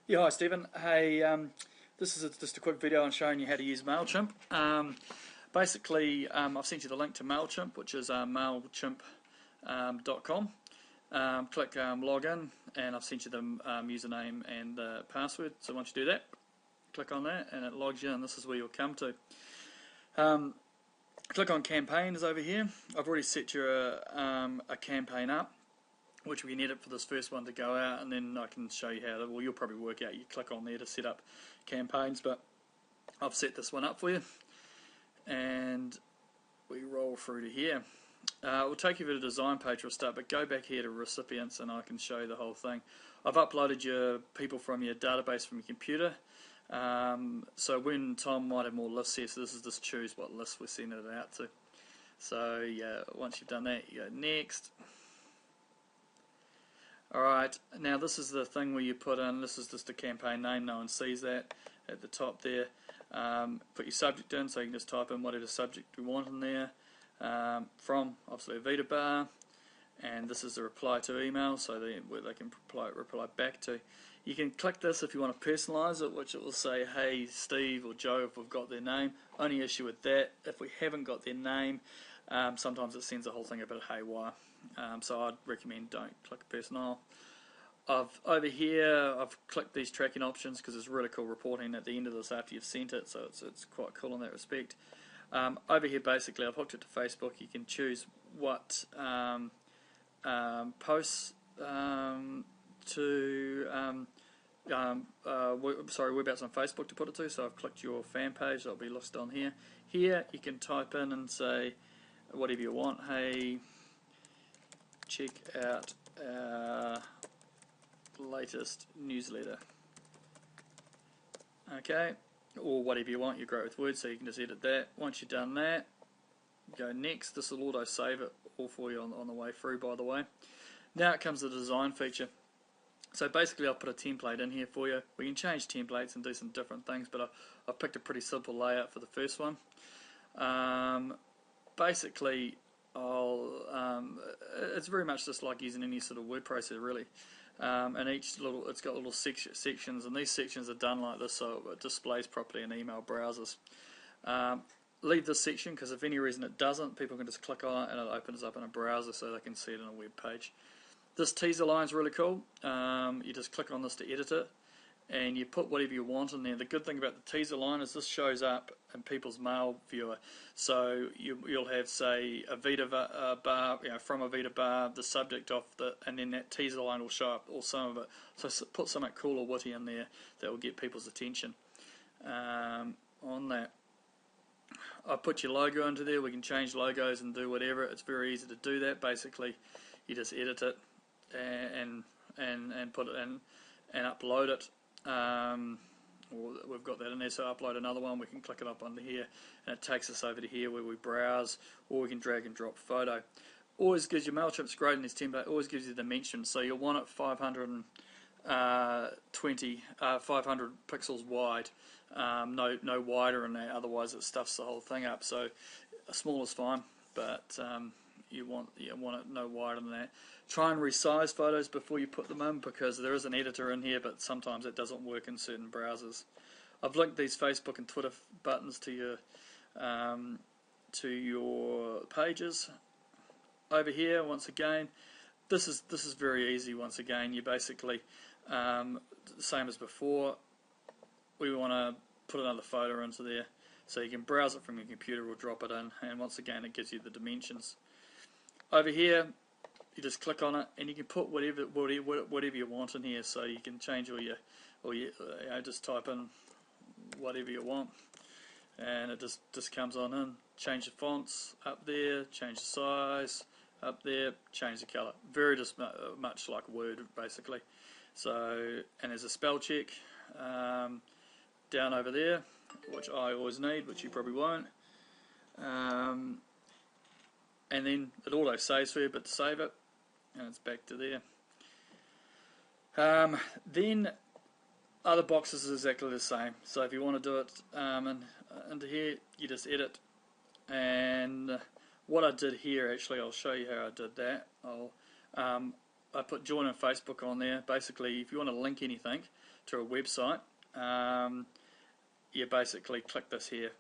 Yeah, hi Stephen. Hey, this is just a quick video on showing you how to use MailChimp. Basically, I've sent you the link to MailChimp, which is mailchimp.com. Click log in, and I've sent you the username and the password. So once you do that, click on that, and it logs you in. This is where you'll come to. Click on campaigns over here. I've already set your a campaign up, which we can edit for this first one to go out, and then I can show you how. Well, you'll probably work out. You click on there to set up campaigns, but I've set this one up for you, and we roll through to here. We'll take you to the design page for a start, but go back here to recipients, and I can show you the whole thing. I've uploaded your people from your database from your computer. So when Tom might have more lists here, so this is just choose what list we're sending it out to. So yeah, once you've done that, you go next. Alright, now this is the thing where you put in, this is just a campaign name, no one sees that at the top there. Put your subject in, so you can just type in whatever subject you want in there. From, obviously, a Vita bar, and this is the reply to email, so where they can reply back to. You can click this if you want to personalise it, which it will say, hey Steve or Joe if we've got their name. Only issue with that, if we haven't got their name, sometimes it sends the whole thing a bit haywire. So I'd recommend don't click personal. Over here I've clicked these tracking options because it's really cool reporting at the end of this after you've sent it, so it's quite cool in that respect. Over here basically I've hooked it to Facebook. You can choose what posts whereabouts on Facebook to put it to, so I've clicked your fan page, that'll be listed on here. Here you can type in and say whatever you want. Hey, check out our latest newsletter. Okay, or whatever you want. You're great with words, so you can just edit that. Once you've done that, go next. This will auto save it all for you on the way through, by the way. Now it comes to the design feature. So basically I've put a template in here for you. We can change templates and do some different things, but I've picked a pretty simple layout for the first one. Basically it's very much just like using any sort of word processor really, and it's got little sections, and these sections are done like this so it displays properly in email browsers. Leave this section because if any reason it doesn't, people can just click on it and it opens up in a browser so they can see it on a web page. This teaser line is really cool. You just click on this to edit it, and you put whatever you want in there. The good thing about the teaser line is this shows up in people's mail viewer. So you'll have, say, a Vita bar, from a Vita bar, the subject of and then that teaser line will show up, or some of it. So put something cool or witty in there that will get people's attention on that. I put your logo into there. We can change logos and do whatever. It's very easy to do that. Basically, you just edit it and put it in and upload it. We've got that in there, so upload another one. We can click it up under here, and it takes us over to here where we browse, or we can drag and drop photo. Always gives you MailChimp's great in this template. Always gives you dimensions, so you'll want it 500 pixels wide. No wider than that, otherwise it stuffs the whole thing up. So a small is fine, but you want it no wider than that. Try and resize photos before you put them in, because there is an editor in here, but sometimes it doesn't work in certain browsers. I've linked these Facebook and Twitter buttons to your pages. Over here, once again, this is very easy. Once again, you basically same as before. We want to put another photo into there, so you can browse it from your computer or drop it in, and once again it gives you the dimensions. Over here you just click on it and you can put whatever you want in here, so you can change just type in whatever you want and it just comes on in. Change the fonts up there, change the size up there, change the colour. Very just much like Word basically. So, and there's a spell check down over there, which I always need, which you probably won't. And then it auto saves for you, but to save it, and it's back to there. Then other boxes is exactly the same. So if you want to do it into here, you just edit. And what I did here, actually, I'll show you how I did that. I put join on Facebook on there. Basically, if you want to link anything to a website, you basically click this here,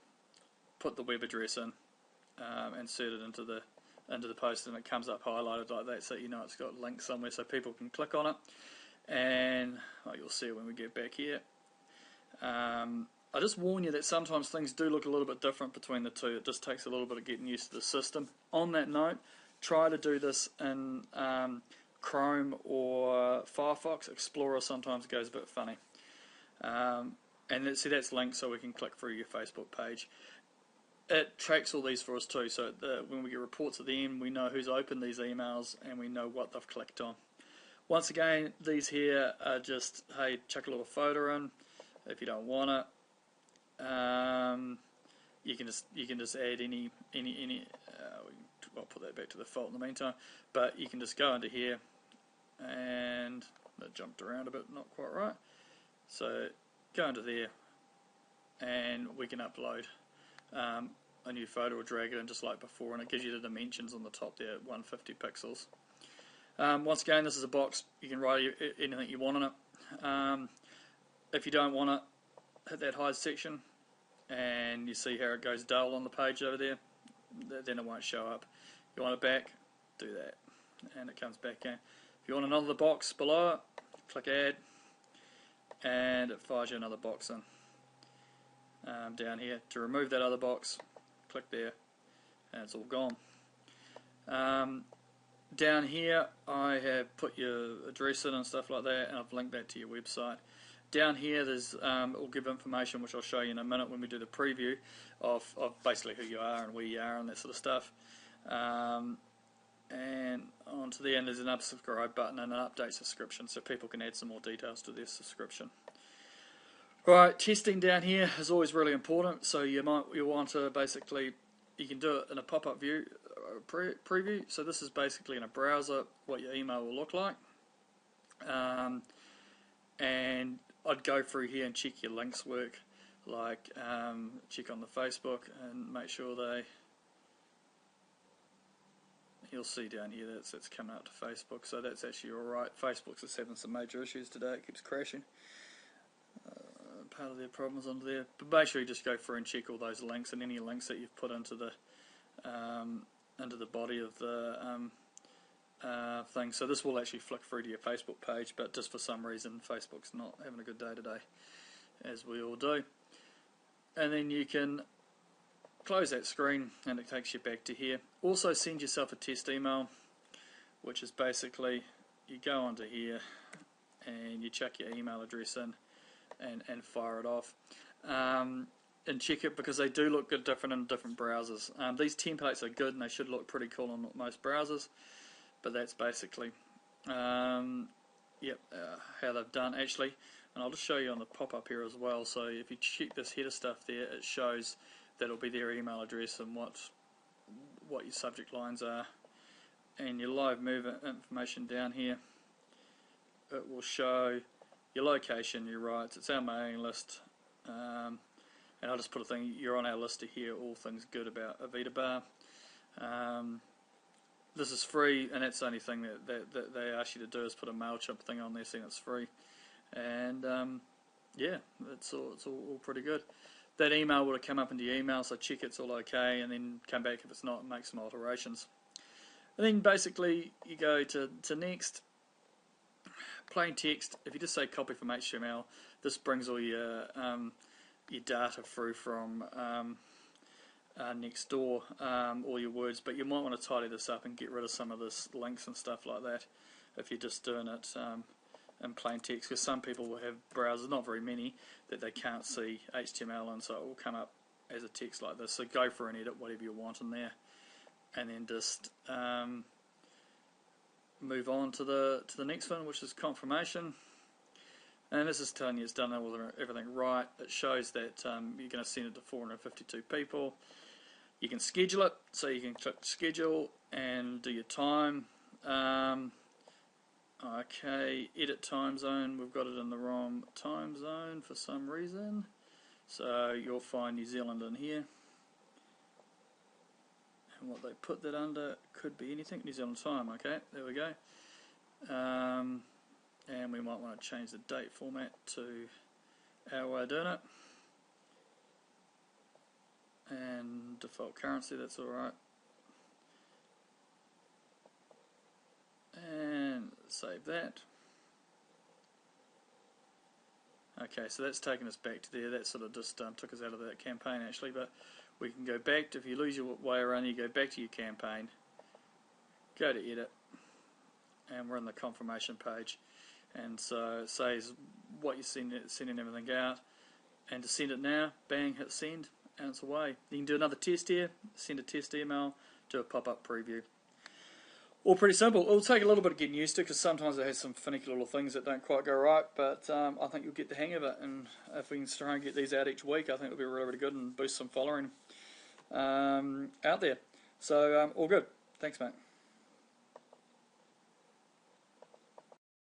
put the web address in, insert it into the post, and it comes up highlighted like that, so you know it's got links somewhere so people can click on it. And you'll see it when we get back here. I just warn you that sometimes things do look a little bit different between the two. It just takes a little bit of getting used to the system. On that note, try to do this in Chrome or Firefox. Explorer sometimes goes a bit funny. And see, that's linked so we can click through your Facebook page. It tracks all these for us too, so when we get reports at the end, we know who's opened these emails and we know what they've clicked on. Once again, these here are just, hey, chuck a little photo in. If you don't want it, you can just add any. I'll put that back to the default in the meantime. But you can just go into here, and that jumped around a bit, not quite right. So go into there, and we can upload a new photo or drag it in just like before, and it gives you the dimensions on the top there, 150 pixels. Once again, this is a box. You can write anything you want on it. If you don't want it, hit that hide section, and you see how it goes dull on the page over there. Then it won't show up. If you want it back, do that, and it comes back in. If you want another box below it, click add, and it fires you another box in. Down here, to remove that other box, click there, and it's all gone. Down here, I have put your address in and stuff like that, and I've linked that to your website. Down here, there's it'll give information, which I'll show you in a minute when we do the preview of basically who you are and where you are and that sort of stuff. And on to the end, there's an unsubscribe button and an update subscription, so people can add some more details to their subscription. Right, testing down here is always really important, so you want to basically, you can do it in a pop-up view, preview. So this is basically in a browser what your email will look like, and I'd go through here and check your links work, like check on the Facebook and make sure you'll see down here that's coming out to Facebook, so that's actually alright. Facebook's just having some major issues today, it keeps crashing. Part of their problems under there, but make sure you just go through and check all those links and any links that you've put into the body of the thing. So this will actually flick through to your Facebook page, but just for some reason Facebook's not having a good day today, as we all do. And then you can close that screen and it takes you back to here. Also send yourself a test email, which is basically you go onto here and you chuck your email address in and fire it off, and check it, because they do look good different in different browsers. These templates are good and they should look pretty cool on most browsers, but that's basically how they've done actually. And I'll just show you on the pop-up here as well. So if you check this header stuff there, it shows that'll be their email address and what your subject lines are, and your live mover information down here. It will show your location, your rights. It's our mailing list, and I'll just put a thing. You're on our list to hear all things good about Avita Bar. This is free, and that's the only thing that they ask you to do is put a MailChimp thing on there, saying it's free. And yeah, it's all pretty good. That email would have come up into your email, so check it's all okay, and then come back if it's not and make some alterations. And then basically you go to next. Plain text. If you just say copy from HTML, this brings all your data through from next door, all your words. But you might want to tidy this up and get rid of some of this links and stuff like that if you're just doing it in plain text. Because some people will have browsers, not very many, that they can't see HTML, and so it will come up as a text like this. So go for and edit whatever you want in there, and then just move on to the next one, which is confirmation. And this is telling you it's done everything right. It shows that you're going to send it to 452 people. You can schedule it, so you can click schedule and do your time. Okay, edit time zone. We've got it in the wrong time zone for some reason, so you'll find New Zealand in here. And what they put that under could be anything. New Zealand time. Okay, there we go. And we might want to change the date format to our way of doing it. And default currency, that's alright. And save that. Okay, so that's taken us back to there. That sort of just took us out of that campaign actually, but we can go back. If you lose your way around, you go back to your campaign, go to edit, and we're on the confirmation page. And so it says what you're sending everything out, and to send it now, bang, hit send, and it's away. You can do another test here, send a test email, do a pop-up preview. All pretty simple. It'll take a little bit of getting used to, because sometimes it has some finicky little things that don't quite go right, but I think you'll get the hang of it, and if we can try and get these out each week, I think it'll be really, really good and boost some following out there. So all good. Thanks, mate.